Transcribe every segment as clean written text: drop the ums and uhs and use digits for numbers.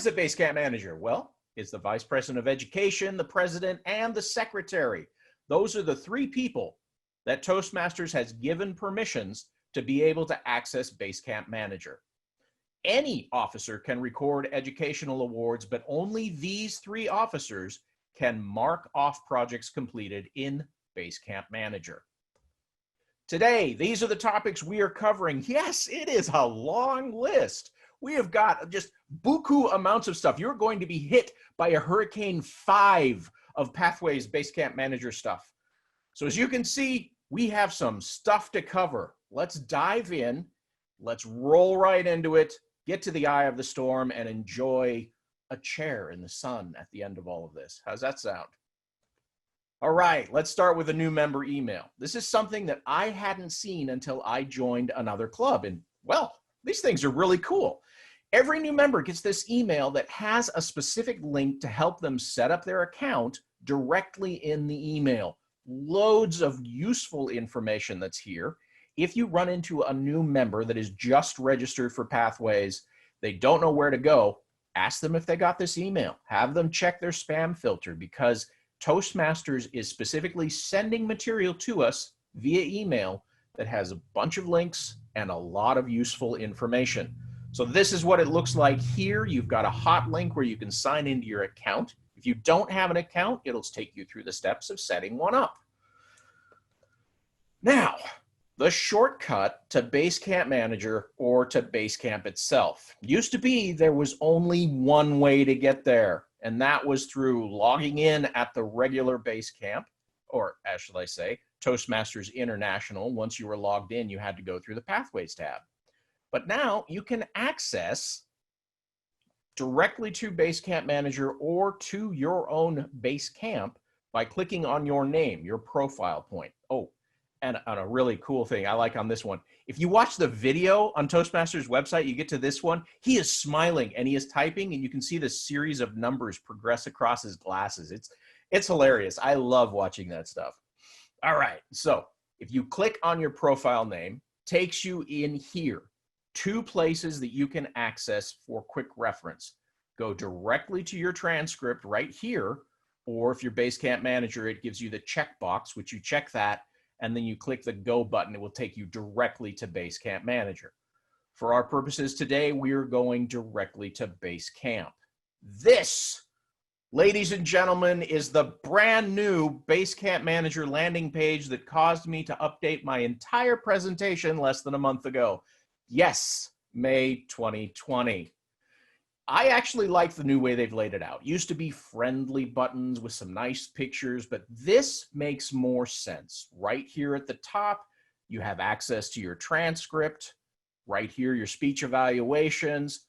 is the base camp manager? Well, it's the vice president of education, the president, and the secretary. Those are the three people that Toastmasters has given permissions to be able to access Base Camp Manager. Any officer can record educational awards, but only these three officers can mark off projects completed in Base Camp Manager. Today, these are the topics we are covering. Yes, it is a long list. We have got just buku amounts of stuff. You're going to be hit by a Hurricane 5 of Pathways Base Camp Manager stuff. So as you can see, we have some stuff to cover. Let's dive in. Let's roll right into it, get to the eye of the storm, and enjoy a chair in the sun at the end of all of this. How's that sound? All right, let's start with a new member email. This is something that I hadn't seen until I joined another club. And well, these things are really cool. Every new member gets this email that has a specific link to help them set up their account directly in the email. Loads of useful information that's here. If you run into a new member that is just registered for Pathways, they don't know where to go, ask them if they got this email. Have them check their spam filter, because Toastmasters is specifically sending material to us via email that has a bunch of links and a lot of useful information. So this is what it looks like here. You've got a hot link where you can sign into your account. If you don't have an account, it'll take you through the steps of setting one up. Now, the shortcut to Base Camp Manager or to Base Camp itself. Used to be there was only one way to get there, and that was through logging in at the regular Base Camp, or as should I say, Toastmasters International. Once you were logged in, you had to go through the Pathways tab. But now you can access directly to Base Camp Manager or to your own base camp by clicking on your name, your profile point. Oh, and a really cool thing I like on this one, if you watch the video on Toastmasters website, you get to this one, he is smiling and he is typing, and you can see the series of numbers progress across his glasses. It's hilarious. I love watching that stuff. All right, so if you click on your profile name, takes you in here, two places that you can access for quick reference. Go directly to your transcript right here, or if you're Base Camp Manager, it gives you the checkbox, which you check that, and then you click the go button. It will take you directly to Base Camp Manager. For our purposes today, we are going directly to Base Camp. This, ladies and gentlemen, is the brand new Base Camp Manager landing page that caused me to update my entire presentation less than a month ago. Yes, May 2020. I actually like the new way they've laid it out. Used to be friendly buttons with some nice pictures, but this makes more sense. Right here at the top, you have access to your transcript. Right here, your speech evaluations,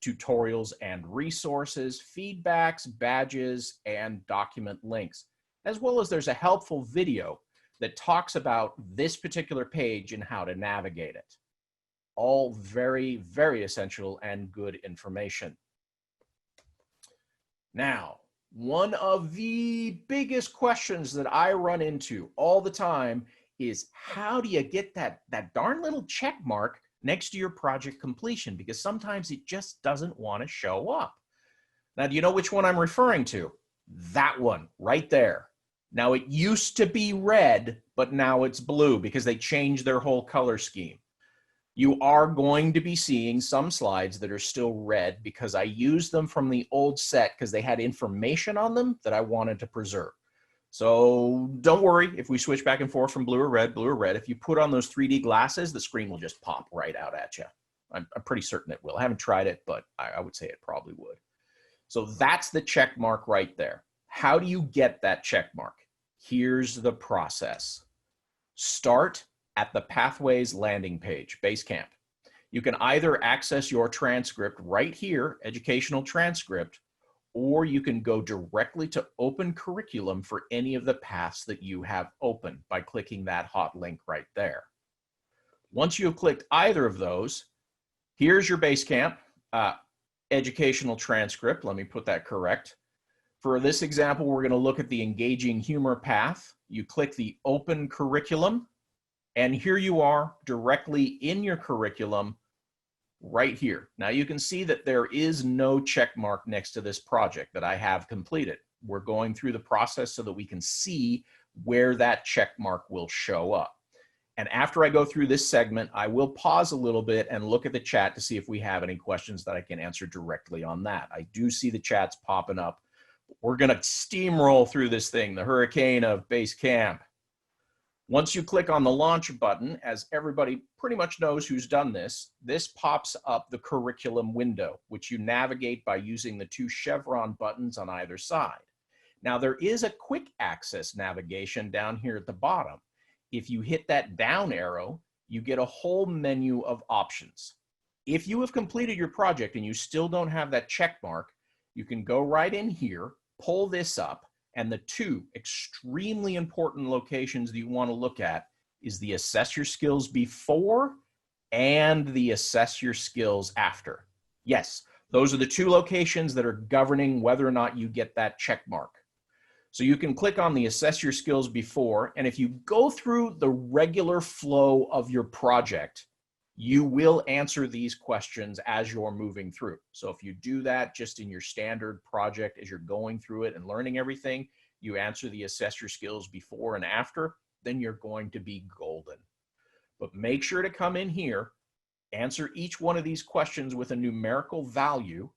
tutorials and resources, feedbacks, badges, and document links, as well as there's a helpful video that talks about this particular page and how to navigate it. All very, very essential and good information. Now, one of the biggest questions that I run into all the time is, how do you get that darn little check mark next to your project completion? Because sometimes it just doesn't want to show up. Now, do you know which one I'm referring to? That one right there. Now, it used to be red, but now it's blue because they changed their whole color scheme. You are going to be seeing some slides that are still red because I used them from the old set because they had information on them that I wanted to preserve. So don't worry if we switch back and forth from blue or red, If you put on those 3D glasses, the screen will just pop right out at you. I'm pretty certain it will. I haven't tried it, but I would say it probably would. So that's the check mark right there. How do you get that check mark? Here's the process. Start at the Pathways landing page, Base Camp. You can either access your transcript right here, educational transcript, or you can go directly to Open Curriculum for any of the paths that you have open by clicking that hot link right there. Once you've clicked either of those, here's your Base Camp educational transcript. Let me put that correct. For this example, we're going to look at the Engaging Humor path. You click the Open Curriculum, and here you are directly in your curriculum right here. Now you can see that there is no check mark next to this project that I have completed. We're going through the process so that we can see where that check mark will show up. And after I go through this segment, I will pause a little bit and look at the chat to see if we have any questions that I can answer directly on that. I do see the chats popping up. We're going to steamroll through this thing, the hurricane of Basecamp. Once you click on the launch button, as everybody pretty much knows who's done this, this pops up the curriculum window, which you navigate by using the two chevron buttons on either side. Now there is a quick access navigation down here at the bottom. If you hit that down arrow, you get a whole menu of options. If you have completed your project and you still don't have that check mark, you can go right in here, pull this up, and the two extremely important locations that you want to look at is the assess your skills before and the assess your skills after. Yes, those are the two locations that are governing whether or not you get that check mark. So you can click on the assess your skills before, and if you go through the regular flow of your project, you will answer these questions as you're moving through. So if you do that just in your standard project as you're going through it and learning everything, you answer the assess your skills before and after, then you're going to be golden. But make sure to come in here, answer each one of these questions with a numerical value,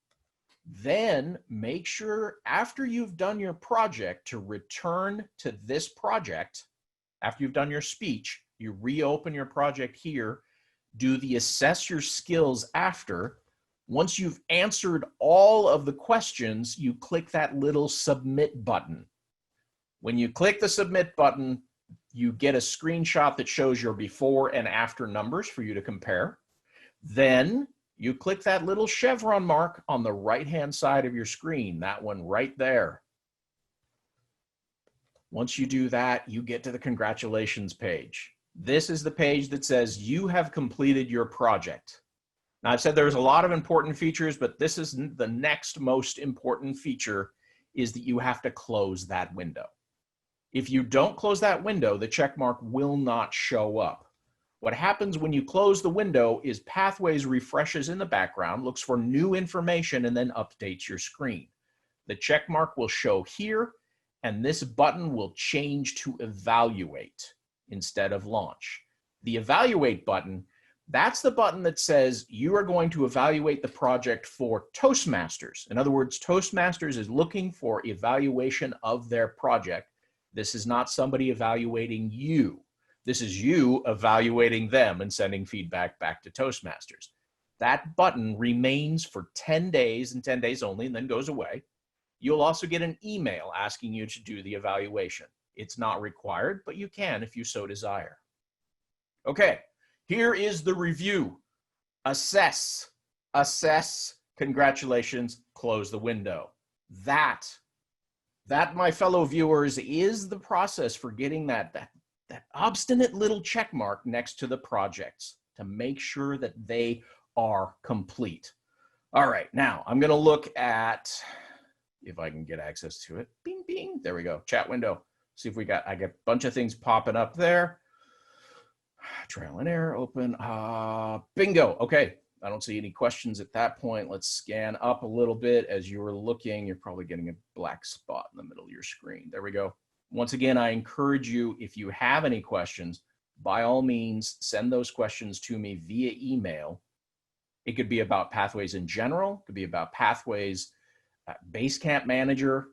then make sure after you've done your project to return to this project. After you've done your speech, you reopen your project here, do the assess your skills after. Once you've answered all of the questions, you click that little submit button. When you click the submit button, you get a screenshot that shows your before and after numbers for you to compare. Then you click that little chevron mark on the right-hand side of your screen, that one right there. Once you do that, you get to the congratulations page. This is the page that says you have completed your project. Now, I've said there's a lot of important features, but this is the next most important feature, is that you have to close that window. If you don't close that window, the check mark will not show up. What happens when you close the window is Pathways refreshes in the background, looks for new information, and then updates your screen. The check mark will show here, and this button will change to evaluate instead of launch. The evaluate button, that's the button that says you are going to evaluate the project for Toastmasters. In other words, Toastmasters is looking for evaluation of their project. This is not somebody evaluating you. This is you evaluating them and sending feedback back to Toastmasters. That button remains for 10 days and 10 days only, and then goes away. You'll also get an email asking you to do the evaluation. It's not required, but you can if you so desire. Okay, here is the review. Assess, assess, congratulations, close the window. That, my fellow viewers, is the process for getting that obstinate little check mark next to the projects to make sure that they are complete. All right, now I'm going to look at, if I can get access to it. Bing, bing. There we go. Chat window. See if I get a bunch of things popping up there. Trial and error, open. Bingo. Okay. I don't see any questions at that point. Let's scan up a little bit as you're looking. You're probably getting a black spot in the middle of your screen. There we go. Once again, I encourage you, if you have any questions, by all means, send those questions to me via email. It could be about Pathways in general. It could be about Pathways Basecamp Manager.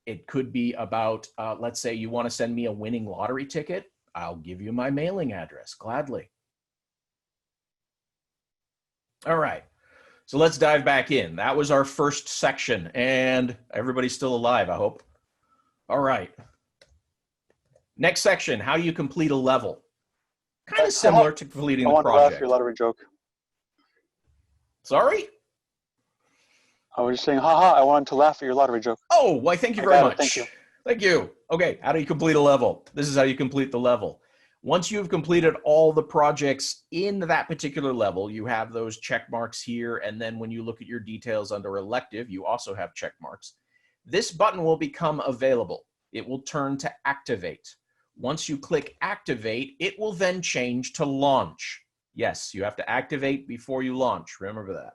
It could be about, let's say you want to send me a winning lottery ticket. I'll give you my mailing address, gladly. All right, so let's dive back in. That was our first section, and everybody's still alive, I hope. All right. Next section, how do you complete a level? Kind of similar to completing the project. I want to laugh your lottery joke. Sorry? I was just saying, haha, I wanted to laugh at your lottery joke. Oh, why, thank you very much. Thank you. Thank you. Okay, how do you complete a level? This is how you complete the level. Once you've completed all the projects in that particular level, you have those check marks here, and then when you look at your details under elective, you also have check marks. This button will become available. It will turn to activate. Once you click activate, it will then change to launch. Yes, you have to activate before you launch. Remember that.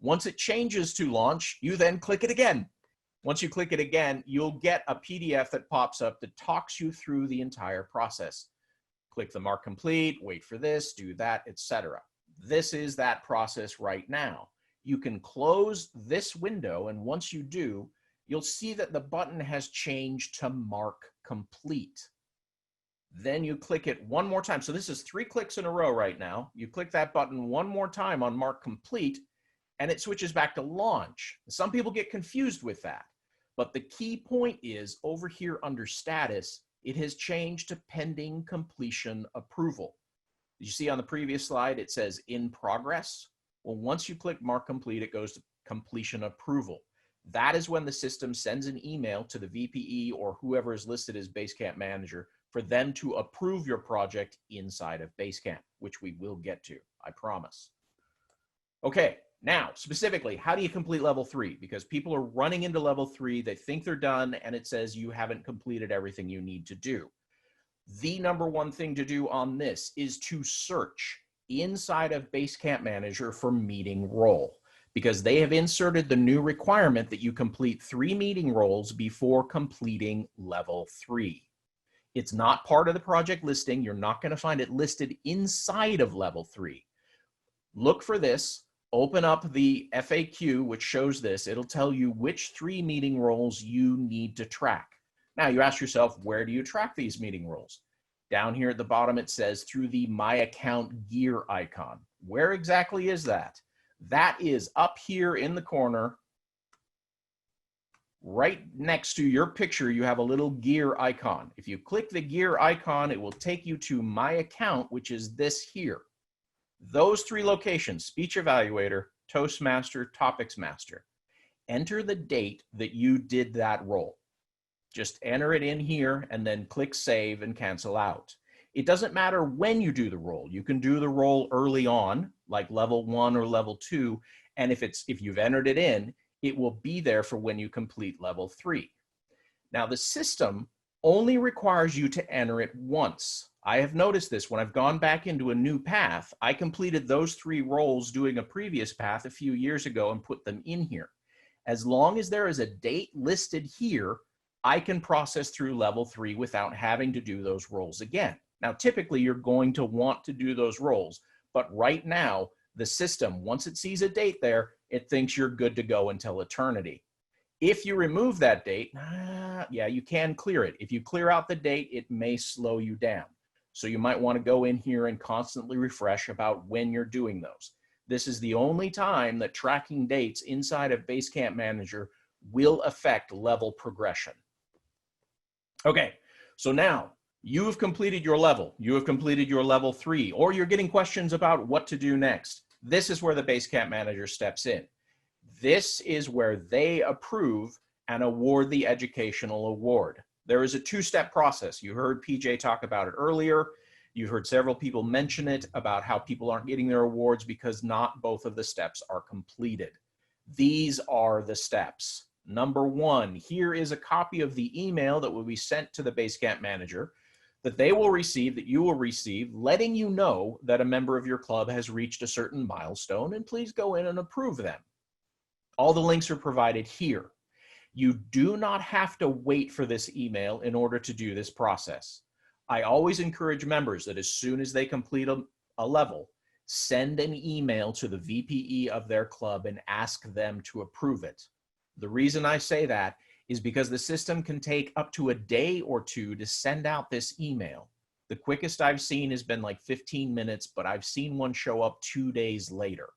Once it changes to launch, you then click it again. Once you click it again, you'll get a PDF that pops up that talks you through the entire process. Click the mark complete, wait for this, do that, etc. This is that process right now. You can close this window, and once you do, you'll see that the button has changed to mark complete. Then you click it one more time. So this is 3 clicks in a row right now. You click that button one more time on mark complete, and it switches back to launch. Some people get confused with that. But the key point is over here under status, it has changed to pending completion approval. Did you see on the previous slide, it says in progress? Well, once you click mark complete, it goes to completion approval. That is when the system sends an email to the VPE or whoever is listed as Basecamp manager for them to approve your project inside of Basecamp, which we will get to, I promise. Okay. Now, specifically, how do you complete level 3? Because people are running into level 3, they think they're done, and it says you haven't completed everything you need to do. The number one thing to do on this is to search inside of Basecamp Manager for meeting role, because they have inserted the new requirement that you complete 3 meeting roles before completing level 3. It's not part of the project listing. You're not going to find it listed inside of level 3. Look for this. Open up the FAQ, which shows this. It'll tell you which 3 meeting roles you need to track. Now you ask yourself, where do you track these meeting roles? Down here at the bottom, it says through the My Account gear icon. Where exactly is that? That is up here in the corner. Right next to your picture, you have a little gear icon. If you click the gear icon, it will take you to My Account, which is this here. Those 3 locations, Speech Evaluator, Toastmaster, Topics Master. Enter the date that you did that role. Just enter it in here and then click Save and Cancel Out. It doesn't matter when you do the role. You can do the role early on, like level 1 or level 2, and if you've entered it in, it will be there for when you complete level 3. Now, the system only requires you to enter it once. I have noticed this when I've gone back into a new path. I completed those 3 roles doing a previous path a few years ago and put them in here. As long as there is a date listed here, I can process through level 3 without having to do those roles again. Now, typically you're going to want to do those roles, but right now the system, once it sees a date there, it thinks you're good to go until eternity. If you remove that date, yeah, you can clear it. If you clear out the date, it may slow you down. So you might want to go in here and constantly refresh about when you're doing those. This is the only time that tracking dates inside of Basecamp Manager will affect level progression. Okay, so now you have completed your level. You have completed your level 3, or you're getting questions about what to do next. This is where the Basecamp Manager steps in. This is where they approve and award the educational award. There is a 2-step process. You heard PJ talk about it earlier. You've heard several people mention it about how people aren't getting their awards because not both of the steps are completed. These are the steps. Number 1, here is a copy of the email that will be sent to the Basecamp Manager that they will receive, that you will receive, letting you know that a member of your club has reached a certain milestone, and please go in and approve them. All the links are provided here. You do not have to wait for this email in order to do this process. I always encourage members that as soon as they complete a level, send an email to the VPE of their club and ask them to approve it. The reason I say that is because the system can take up to a day or 2 to send out this email. The quickest I've seen has been like 15 minutes, but I've seen one show up 2 days later.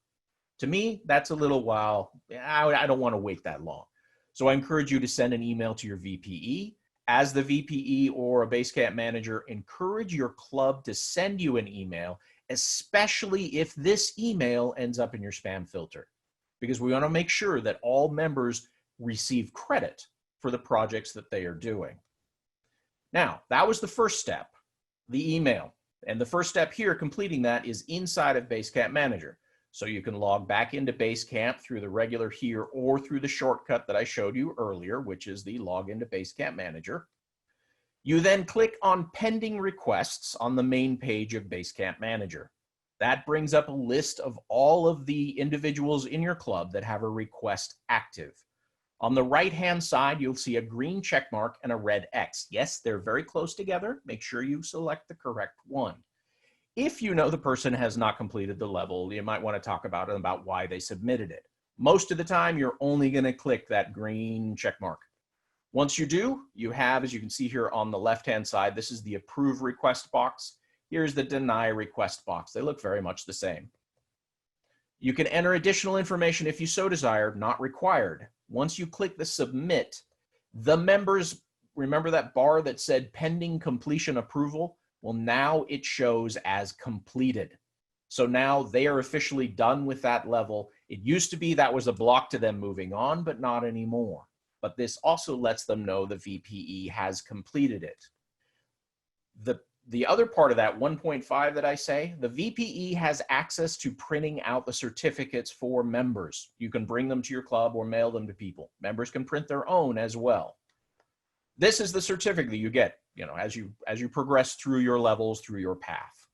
To me, that's a little while. I don't want to wait that long. So I encourage you to send an email to your VPE. As the VPE or a Basecamp manager, encourage your club to send you an email, especially if this email ends up in your spam filter, because we want to make sure that all members receive credit for the projects that they are doing. Now, that was the first step, the email. And the first step here, completing that, is inside of Basecamp Manager. So you can log back into Basecamp through the regular here or through the shortcut that I showed you earlier, which is the log into Basecamp Manager. You then click on Pending Requests on the main page of Basecamp Manager. That brings up a list of all of the individuals in your club that have a request active. On the right-hand side, you'll see a green check mark and a red X. Yes, they're very close together. Make sure you select the correct one. If you know the person has not completed the level, you might want to talk about why they submitted it. Most of the time, you're only going to click that green check mark. Once you do, you have, as you can see here on the left-hand side, this is the approve request box. Here's the deny request box. They look very much the same. You can enter additional information if you so desire, not required. Once you click the submit, the members, remember that bar that said pending completion approval? Well, now it shows as completed. So now they are officially done with that level. It used to be that was a block to them moving on, but not anymore. But this also lets them know the VPE has completed it. The other part of that 1.5 that I say, the VPE has access to printing out the certificates for members. You can bring them to your club or mail them to people. Members can print their own as well. This is the certificate that you get, as you progress through your levels, through your path.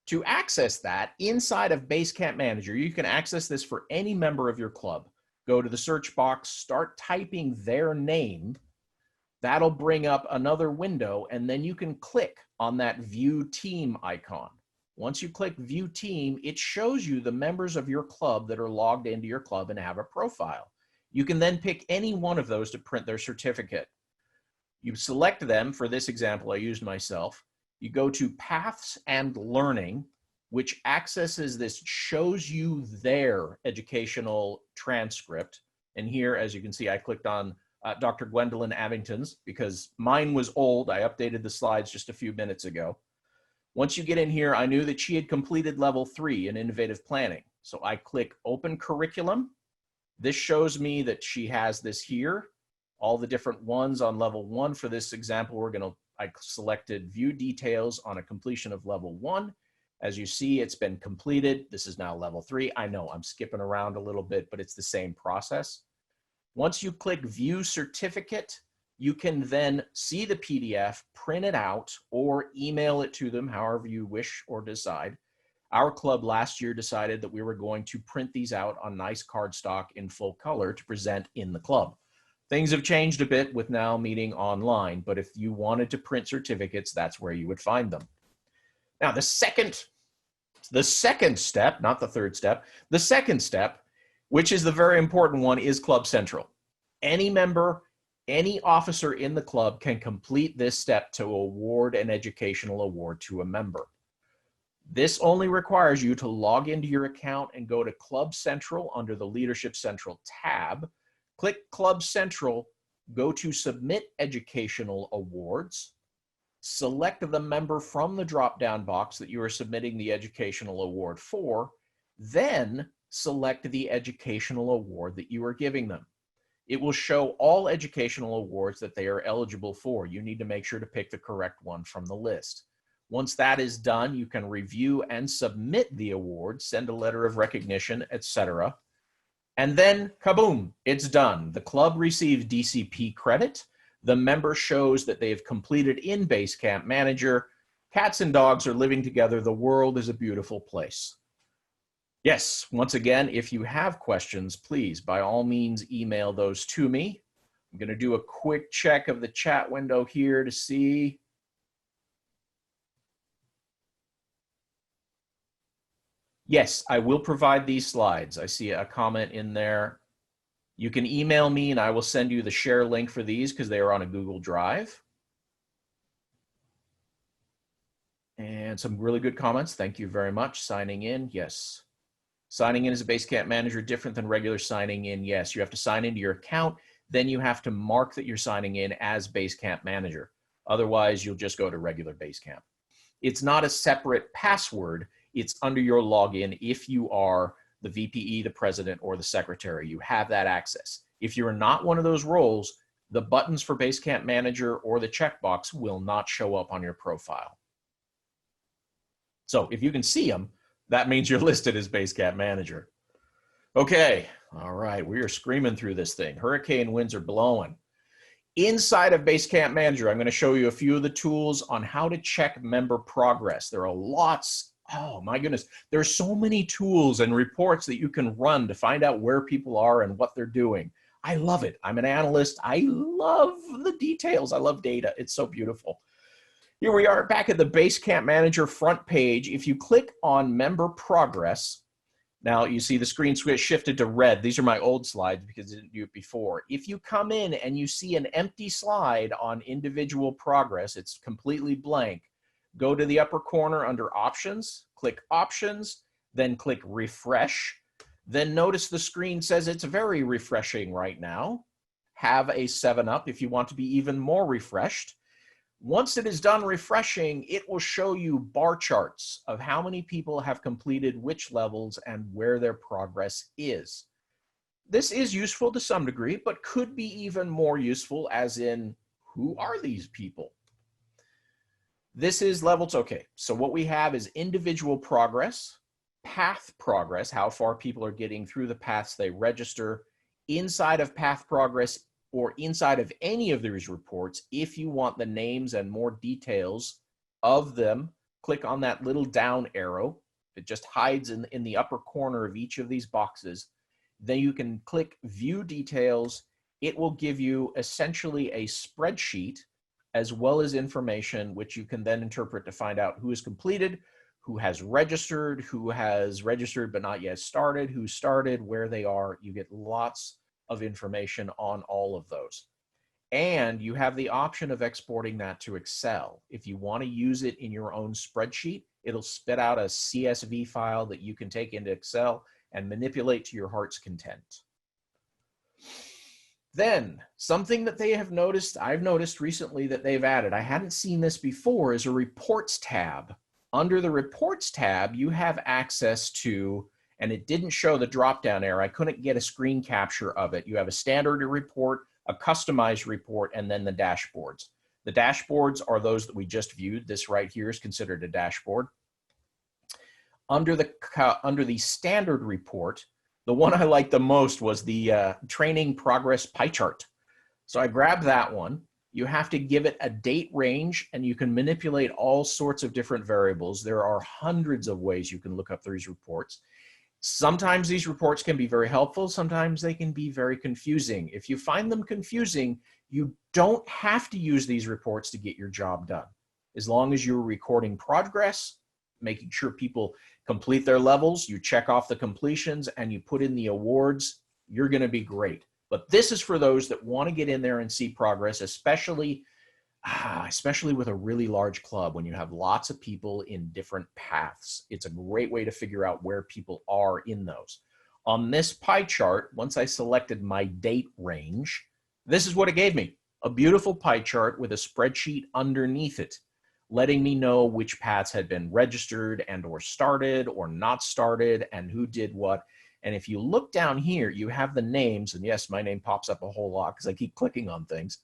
To access that inside of Basecamp Manager, you can access this for any member of your club. Go to the search box, start typing their name. That'll bring up another window, and then you can click on that View Team icon. Once you click View Team, it shows you the members of your club that are logged into your club and have a profile. You can then pick any one of those to print their certificate. You select them. For this example, I used myself. You go to Paths and Learning, which accesses this, shows you their educational transcript. And here, as you can see, I clicked on Dr. Gwendolyn Abington's because mine was old. I updated the slides just a few minutes ago. Once you get in here, I knew that she had completed level 3 in innovative planning. So I click Open Curriculum. This shows me that she has this here, all the different ones on level 1. For this example, I selected View Details on a completion of level 1. As you see, it's been completed. This is now level 3. I know I'm skipping around a little bit, but it's the same process. Once you click View Certificate, you can then see the PDF, print it out, or email it to them, however you wish or decide. Our club last year decided that we were going to print these out on nice cardstock in full color to present in the club. Things have changed a bit with now meeting online, but if you wanted to print certificates, that's where you would find them. Now, the second step, not the third step, the second step, which is the very important one, is Club Central. Any member, any officer in the club can complete this step to award an educational award to a member. This only requires you to log into your account and go to Club Central under the Leadership Central tab. Click Club Central, go to Submit Educational Awards, select the member from the drop-down box that you are submitting the educational award for, then select the educational award that you are giving them. It will show all educational awards that they are eligible for. You need to make sure to pick the correct one from the list. Once that is done, you can review and submit the award, send a letter of recognition, etc. And then, kaboom, it's done. The club receives DCP credit. The member shows that they've completed in Basecamp Manager. Cats and dogs are living together. The world is a beautiful place. Yes, once again, if you have questions, please, by all means, email those to me. I'm going to do a quick check of the chat window here to see. Yes, I will provide these slides. I see a comment in there. You can email me and I will send you the share link for these because they are on a Google Drive. And some really good comments. Thank you very much. Signing in, yes. Signing in as a Basecamp Manager different than regular signing in, yes. You have to sign into your account, then you have to mark that you're signing in as Basecamp Manager. Otherwise, you'll just go to regular Basecamp. It's not a separate password. It's under your login. If you are the VPE, the president, or the secretary, you have that access. If you're not one of those roles, the buttons for Basecamp Manager or the checkbox will not show up on your profile. So if you can see them, that means you're listed as Basecamp Manager. Okay, all right, we are screaming through this thing. Hurricane winds are blowing. Inside of Basecamp Manager, I'm going to show you a few of the tools on how to check member progress. There are lots Oh my goodness. There's so many tools and reports that you can run to find out where people are and what they're doing. I love it. I'm an analyst. I love the details. I love data. It's so beautiful. Here we are back at the Basecamp Manager front page. If you click on Member Progress, now you see the screen switch shifted to red. These are my old slides because I didn't do it before. If you come in and you see an empty slide on individual progress, it's completely blank, go to the upper corner under Options, click Options, then click Refresh. Then notice the screen says it's very refreshing right now. Have a 7-up if you want to be even more refreshed. Once it is done refreshing, it will show you bar charts of how many people have completed which levels and where their progress is. This is useful to some degree, but could be even more useful, as in, who are these people? This is levels. Okay, so what we have is individual progress, path progress, how far people are getting through the paths they register. Inside of path progress, or inside of any of these reports, if you want the names and more details of them, click on that little down arrow. It just hides in the upper corner of each of these boxes. Then you can click View Details. It will give you essentially a spreadsheet as well as information which you can then interpret to find out who is completed, who has registered but not yet started, who started, where they are. You get lots of information on all of those. And you have the option of exporting that to Excel. If you want to use it in your own spreadsheet, it'll spit out a CSV file that you can take into Excel and manipulate to your heart's content. Then, something that they have noticed, I've noticed recently that they've added, I hadn't seen this before, is a Reports tab. Under the Reports tab, you have access to, and it didn't show the drop-down arrow. I couldn't get a screen capture of it. You have a standard report, a customized report, and then the dashboards. The dashboards are those that we just viewed. This right here is considered a dashboard. Under the standard report, the one I liked the most was the training progress pie chart. So I grabbed that one. You have to give it a date range, and you can manipulate all sorts of different variables. There are hundreds of ways you can look up these reports. Sometimes these reports can be very helpful. Sometimes they can be very confusing. If you find them confusing, you don't have to use these reports to get your job done. As long as you're recording progress, making sure people complete their levels, you check off the completions, and you put in the awards, you're going to be great. But this is for those that want to get in there and see progress, especially with a really large club when you have lots of people in different paths. It's a great way to figure out where people are in those. On this pie chart, once I selected my date range, this is what it gave me. A beautiful pie chart with a spreadsheet underneath it, letting me know which paths had been registered and or started or not started and who did what. And if you look down here, you have the names, and yes, my name pops up a whole lot because I keep clicking on things.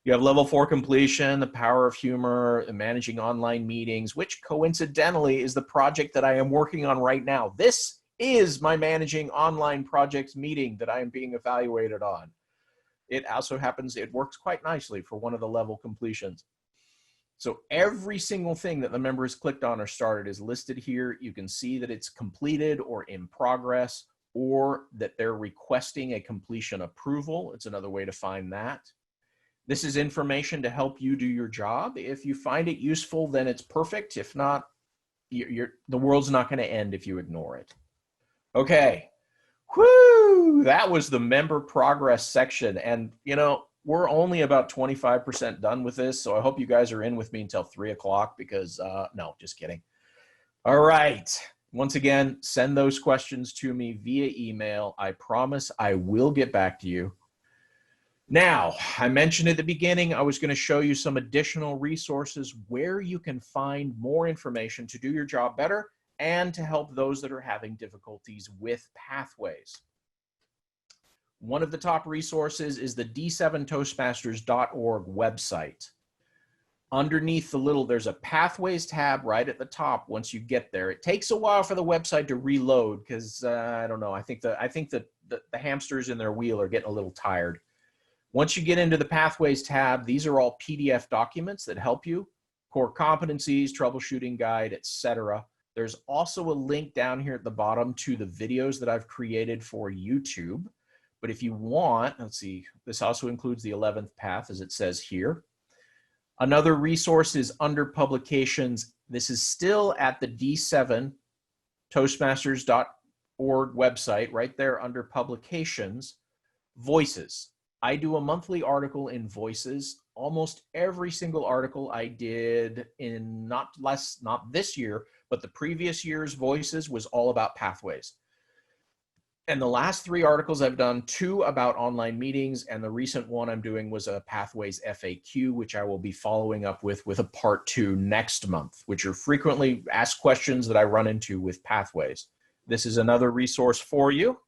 You have level 4 completion, the power of humor, managing online meetings, which coincidentally is the project that I am working on right now. This is my managing online project meeting that I am being evaluated on. It also happens, it works quite nicely for one of the level completions. So every single thing that the member has clicked on or started is listed here. You can see that it's completed or in progress, or that they're requesting a completion approval. It's another way to find that. This is information to help you do your job. If you find it useful, then it's perfect. If not, the world's not going to end if you ignore it. Okay. Whoo! That was the member progress section. And, you know, we're only about 25% done with this, so I hope you guys are in with me until 3 o'clock because, no, just kidding. All right. Once again, send those questions to me via email. I promise I will get back to you. Now, I mentioned at the beginning, I was going to show you some additional resources where you can find more information to do your job better and to help those that are having difficulties with pathways. One of the top resources is the d7toastmasters.org website. Underneath there's a pathways tab right at the top. Once you get there, it takes a while for the website to reload because I don't know. I think the hamsters in their wheel are getting a little tired. Once you get into the pathways tab, these are all PDF documents that help you, core competencies, troubleshooting guide, etc. There's also a link down here at the bottom to the videos that I've created for YouTube. But if you want, let's see, this also includes the 11th path, as it says here. Another resource is under publications. This is still at the D7 Toastmasters.org website, right there under publications, Voices. I do a monthly article in Voices. Almost every single article I did in not this year, but the previous year's Voices was all about pathways. And the last 3 articles I've done, 2 about online meetings, and the recent one I'm doing was a Pathways FAQ, which I will be following up with a part 2 next month, which are frequently asked questions that I run into with Pathways. This is another resource for you.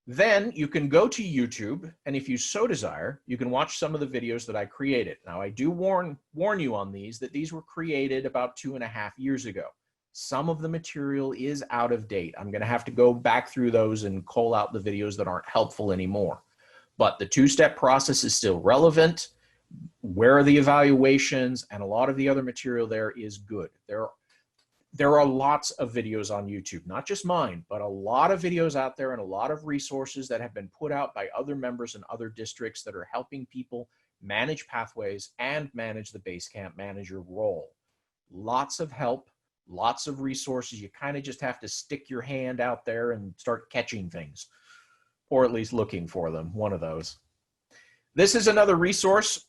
Then you can go to YouTube, and if you so desire, you can watch some of the videos that I created. Now, I do warn you on these that these were created about 2.5 years ago. Some of the material is out of date. I'm going to have to go back through those and cull out the videos that aren't helpful anymore. But the 2-step process is still relevant. Where are the evaluations? And a lot of the other material there is good. There are lots of videos on YouTube, not just mine, but a lot of videos out there and a lot of resources that have been put out by other members in other districts that are helping people manage pathways and manage the Basecamp manager role. Lots of help. Lots of resources. You kind of just have to stick your hand out there and start catching things, or at least looking for them, one of those. This is another resource.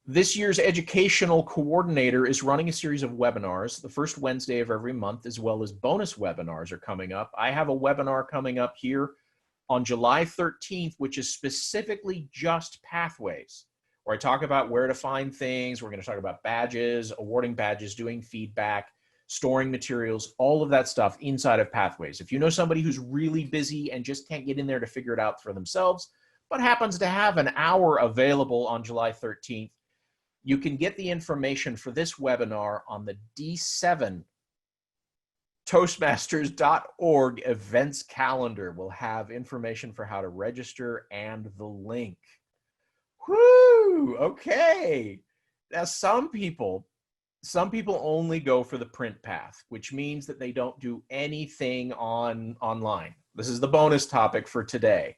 This year's educational coordinator is running a series of webinars the first Wednesday of every month, as well as bonus webinars are coming up. I have a webinar coming up here on July 13th, which is specifically just pathways, where I talk about where to find things. We're going to talk about badges, awarding badges, doing feedback, storing materials, all of that stuff inside of Pathways. If you know somebody who's really busy and just can't get in there to figure it out for themselves, but happens to have an hour available on July 13th, you can get the information for this webinar on the D7 Toastmasters.org events calendar. We'll have information for how to register and the link. Whoo, okay. Now some people only go for the print path, which means that they don't do anything online. This is the bonus topic for today.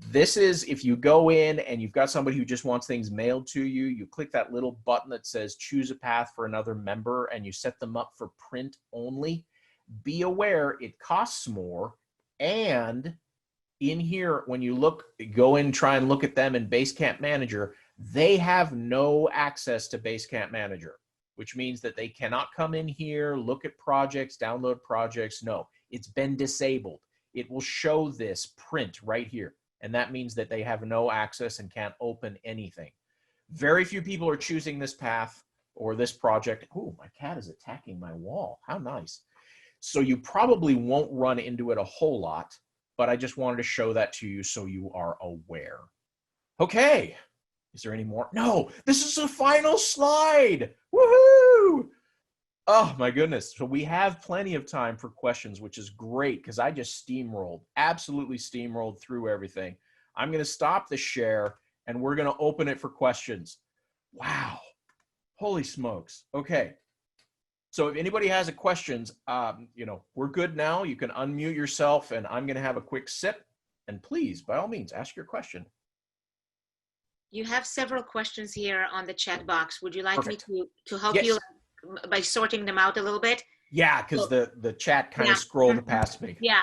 This is if you go in and you've got somebody who just wants things mailed to you, you click that little button that says choose a path for another member and you set them up for print only. Be aware it costs more, and in here, when you go in, try and look at them in Basecamp Manager, they have no access to Basecamp Manager, which means that they cannot come in here, look at projects, download projects. No, it's been disabled. It will show this print right here. And that means that they have no access and can't open anything. Very few people are choosing this path or this project. Oh, my cat is attacking my wall. How nice. So you probably won't run into it a whole lot, but I just wanted to show that to you so you are aware. Okay, is there any more? No, this is the final slide. Woohoo! Oh my goodness. So we have plenty of time for questions, which is great because I just absolutely steamrolled through everything. I'm going to stop the share and we're going to open it for questions. Wow. Holy smokes. Okay. So if anybody has a questions, we're good now. You can unmute yourself and I'm going to have a quick sip. And please, by all means, ask your question. You have several questions here on the chat box. Would you like Perfect. me to help you by sorting them out a little bit? Yeah, because the chat kind of scrolled past me. Yeah.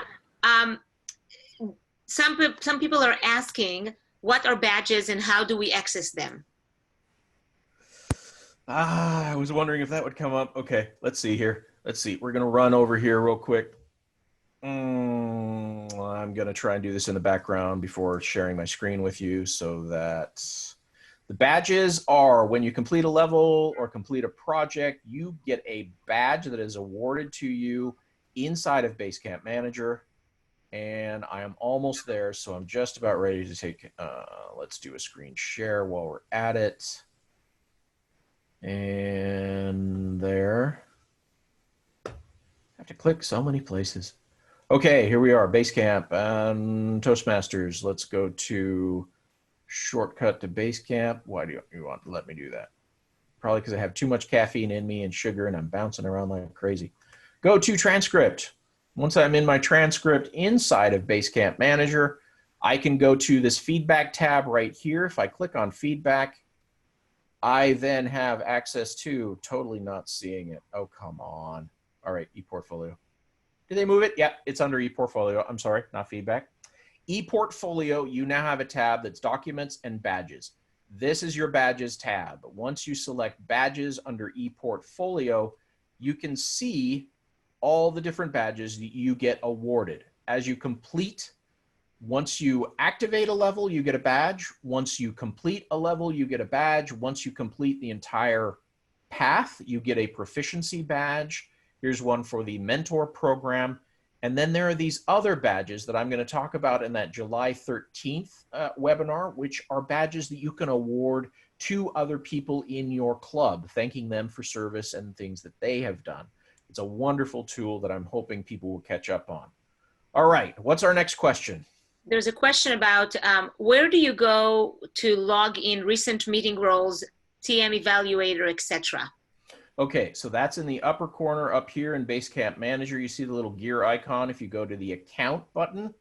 Some people are asking, what are badges and how do we access them? I was wondering if that would come up. Okay, let's see here. Let's see. We're going to run over here real quick. I'm going to try and do this in the background before sharing my screen with you so that the badges are when you complete a level or complete a project, you get a badge that is awarded to you inside of Basecamp Manager. And I am almost there, so I'm just about ready to take, let's do a screen share while we're at it. And there. I have to click so many places. Okay, here we are, Basecamp and Toastmasters. Let's go to shortcut to Basecamp. Why do you want to let me do that? Probably because I have too much caffeine in me and sugar and I'm bouncing around like crazy. Go to transcript. Once I'm in my transcript inside of Basecamp Manager, I can go to this feedback tab right here. If I click on feedback, I then have access to, totally not seeing it. Oh, come on. All right, ePortfolio. Did they move it? Yeah, it's under ePortfolio. I'm sorry, not feedback. ePortfolio, you now have a tab that's documents and badges. This is your badges tab. Once you select badges under ePortfolio, you can see all the different badges that you get awarded. As you complete, once you activate a level, you get a badge. Once you complete a level, you get a badge. Once you complete the entire path, you get a proficiency badge. Here's one for the mentor program. And then there are these other badges that I'm going to talk about in that July 13th webinar, which are badges that you can award to other people in your club, thanking them for service and things that they have done. It's a wonderful tool that I'm hoping people will catch up on. All right, what's our next question? There's a question about where do you go to log in recent meeting roles, TM evaluator, etc. Okay, so that's in the upper corner up here in Basecamp Manager. You see the little gear icon. If you go to the account button,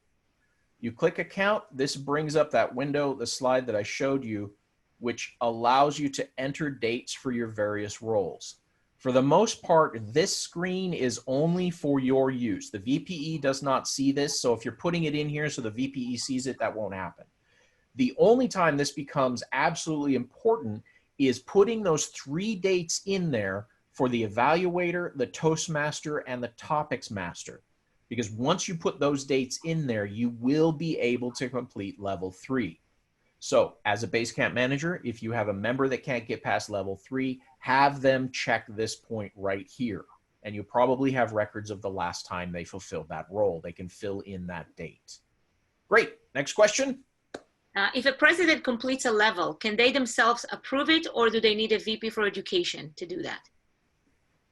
you click account, this brings up that window, the slide that I showed you, which allows you to enter dates for your various roles. For the most part, this screen is only for your use. The VPE does not see this, so if you're putting it in here so the VPE sees it, that won't happen. The only time this becomes absolutely important is putting those 3 dates in there for the evaluator, the Toastmaster, and the topics master. Because once you put those dates in there, you will be able to complete level 3. So as a Basecamp manager, if you have a member that can't get past level 3, have them check this point right here. And you probably have records of the last time they fulfilled that role. They can fill in that date. Great. Next question. If a president completes a level, can they themselves approve it, or do they need a VP for education to do that?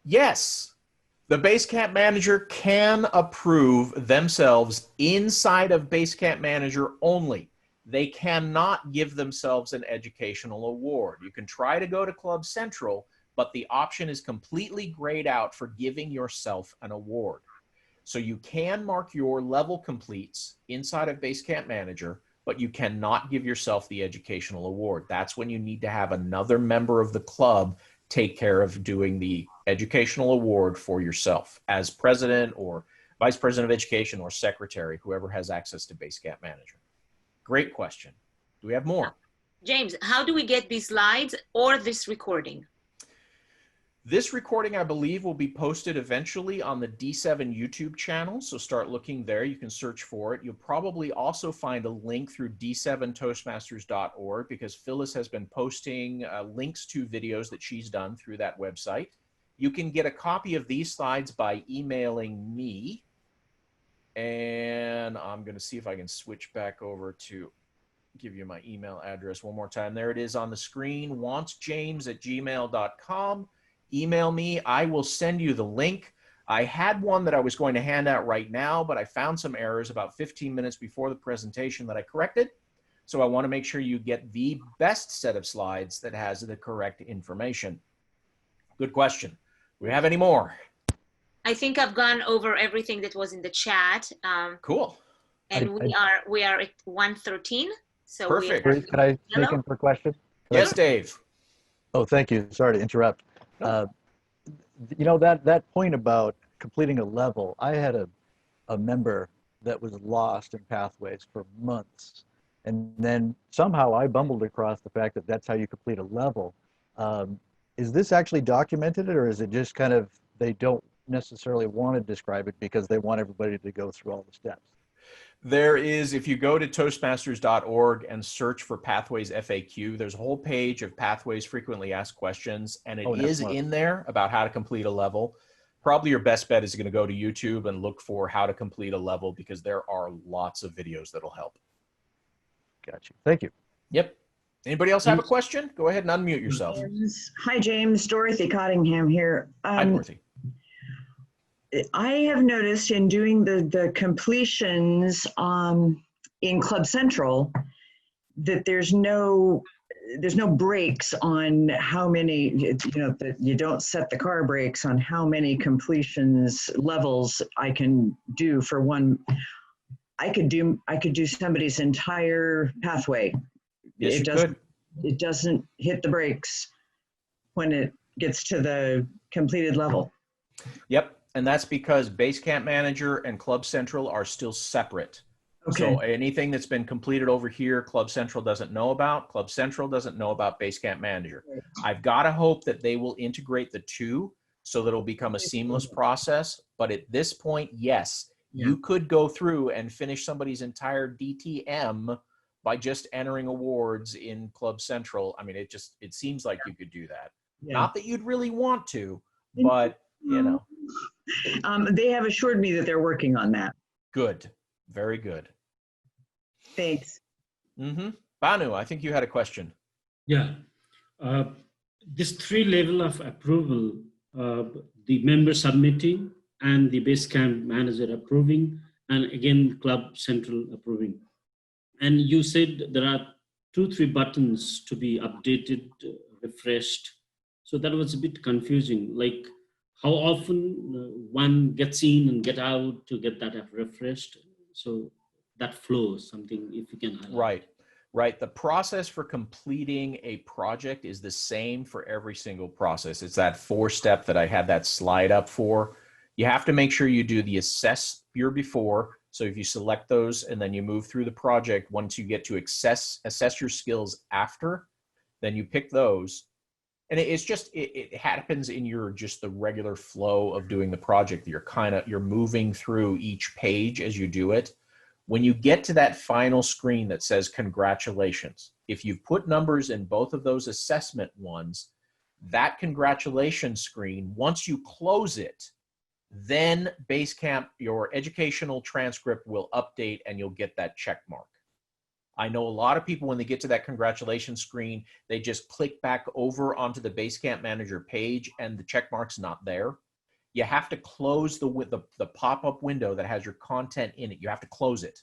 Yes. The Basecamp manager can approve themselves inside of Basecamp manager only. They cannot give themselves an educational award. You can try to go to Club Central, but the option is completely grayed out for giving yourself an award. So you can mark your level completes inside of Basecamp Manager, but you cannot give yourself the educational award. That's when you need to have another member of the club take care of doing the educational award for yourself as president or vice president of education or secretary, whoever has access to Basecamp Manager. Great question. Do we have more? James, how do we get these slides or this recording? This recording, I believe, will be posted eventually on the D7 YouTube channel, so start looking there. You can search for it. You'll probably also find a link through d7toastmasters.org because Phyllis has been posting links to videos that she's done through that website. You can get a copy of these slides by emailing me. And I'm going to see if I can switch back over to give you my email address one more time. There it is on the screen, wantsjames@gmail.com. Email me. I will send you the link. I had one that I was going to hand out right now, but I found some errors about 15 minutes before the presentation that I corrected. So I want to make sure you get the best set of slides that has the correct information. Good question. Do we have any more? I think I've gone over everything that was in the chat. Cool. And we are at 1:13. So perfect. Can I sneak in for a question? Yes, Dave. Oh, thank you. Sorry to interrupt. No. You know, that point about completing a level, I had a member that was lost in Pathways for months. And then somehow I bumbled across the fact that that's how you complete a level. Is this actually documented, or is it just kind of they don't necessarily want to describe it because they want everybody to go through all the steps? There is, if you go to toastmasters.org and search for Pathways FAQ, there's a whole page of Pathways frequently asked questions, and it is in there about how to complete a level. Probably your best bet is going to go to YouTube and look for how to complete a level because there are lots of videos that'll help. Got you. Thank you. Yep. Anybody else have a question? Go ahead and unmute yourself. Hi, James. Dorothy Cottingham here. Hi, Dorothy. I have noticed in doing the completions in Club Central that there's no brakes on how many, you don't set the car brakes on how many completions levels I can do for one. I could do somebody's entire pathway. Yes, you could. It doesn't hit the brakes when it gets to the completed level. Yep. And that's because Base Camp Manager and Club Central are still separate. Okay. So anything that's been completed over here, Club Central doesn't know about. Club Central doesn't know about Base Camp Manager. I've got to hope that they will integrate the two so that it'll become a seamless process. But at this point, yes, you could go through and finish somebody's entire DTM by just entering awards in Club Central. I mean, it seems like you could do that. Yeah. Not that you'd really want to, but you know. They have assured me that they're working on that. Good. Very good. Thanks. Mm-hmm. Banu, I think you had a question. Yeah. This 3 level of approval, the member submitting and the base camp manager approving, and again, Club Central approving. And you said there are 2-3 buttons to be updated, refreshed. So that was a bit confusing. Like how often one gets in and get out to get that refreshed. So that flows, something if you can highlight. Right. The process for completing a project is the same for every single process. It's that 4-step that I had that slide up for. You have to make sure you do the assess your before. So if you select those and then you move through the project, once you get to assess your skills after, then you pick those. And it's just, it happens in just the regular flow of doing the project. You're moving through each page as you do it. When you get to that final screen that says congratulations, if you've put numbers in both of those assessment ones, that congratulations screen, once you close it, then Basecamp, your educational transcript will update and you'll get that check mark. I know a lot of people, when they get to that congratulations screen, they just click back over onto the Basecamp Manager page and the check mark's not there. You have to close the pop-up window that has your content in it. You have to close it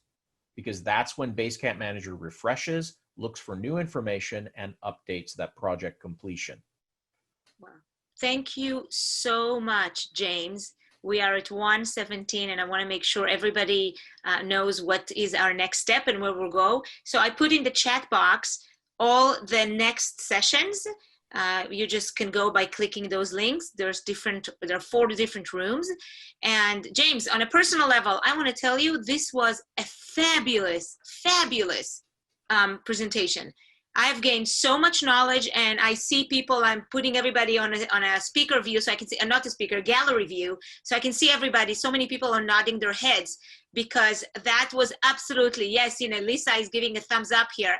because that's when Basecamp Manager refreshes, looks for new information, and updates that project completion. Wow. Thank you so much, James. We are at 1:17 and I want to make sure everybody knows what is our next step and where we'll go. So I put in the chat box all the next sessions. You just can go by clicking those links. There are 4 different rooms. And James, on a personal level, I want to tell you, this was a fabulous, fabulous presentation. I've gained so much knowledge, and I see people, I'm putting everybody on a speaker view so I can see, not a speaker, gallery view, so I can see everybody. So many people are nodding their heads because that was absolutely, yes, Lisa is giving a thumbs up here.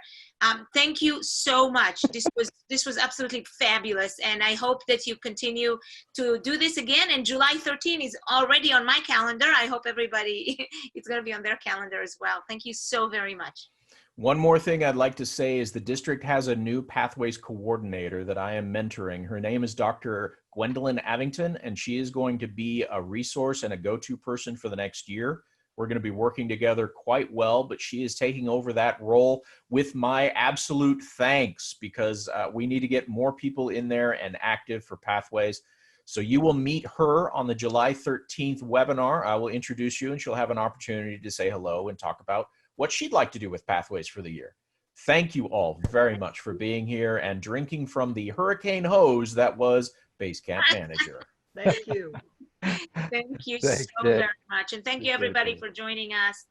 Thank you so much. This was absolutely fabulous, and I hope that you continue to do this again. And July 13 is already on my calendar. I hope everybody it's going to be on their calendar as well. Thank you so very much. One more thing I'd like to say is the district has a new Pathways coordinator that I am mentoring. Her name is Dr. Gwendolyn Avington, and she is going to be a resource and a go-to person for the next year. We're going to be working together quite well, but she is taking over that role with my absolute thanks because we need to get more people in there and active for Pathways. So you will meet her on the July 13th webinar. I will introduce you and she'll have an opportunity to say hello and talk about what she'd like to do with Pathways for the year. Thank you all very much for being here and drinking from the hurricane hose that was Basecamp Manager. Thank you. Thank you Thanks, so Dick. very much. And thank you everybody for joining us.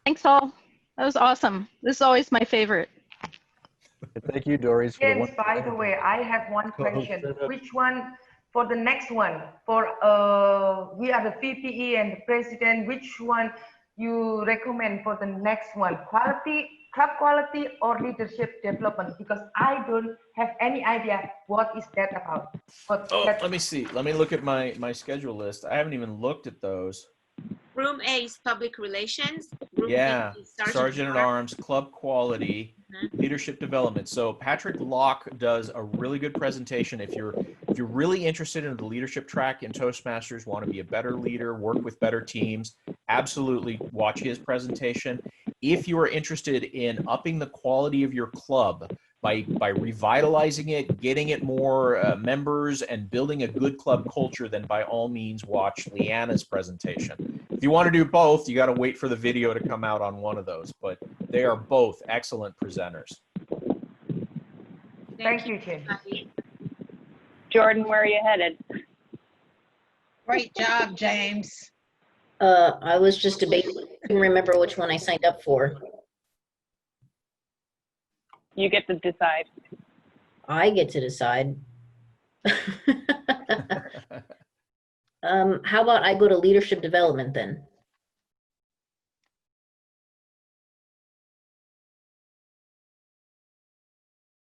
Thanks all. That was awesome. This is always my favorite. Thank you, Doris. For the James, by the way, I have one question. Which one for the next one? For we are the VPE and the president. Which one you recommend for the next one? Quality, club quality, or leadership development? Because I don't have any idea what is that about. Let me see. Let me look at my schedule list. I haven't even looked at those. Room A is public relations. Room Yeah, B is Sergeant at Arms, club quality, leadership development. So Patrick Locke does a really good presentation. If you're If you're really interested in the leadership track in Toastmasters, want to be a better leader, work with better teams, absolutely watch his presentation. If you are interested in upping the quality of your club by revitalizing it, getting it more members, and building a good club culture, then by all means watch Leanna's presentation. If you want to do both, you got to wait for the video to come out on one of those, but they are both excellent presenters. Thank you, Jim. Jordan, where are you headed? Great job, James. I was just debating. I couldn't remember which one I signed up for. You get to decide. I get to decide. How about I go to leadership development then?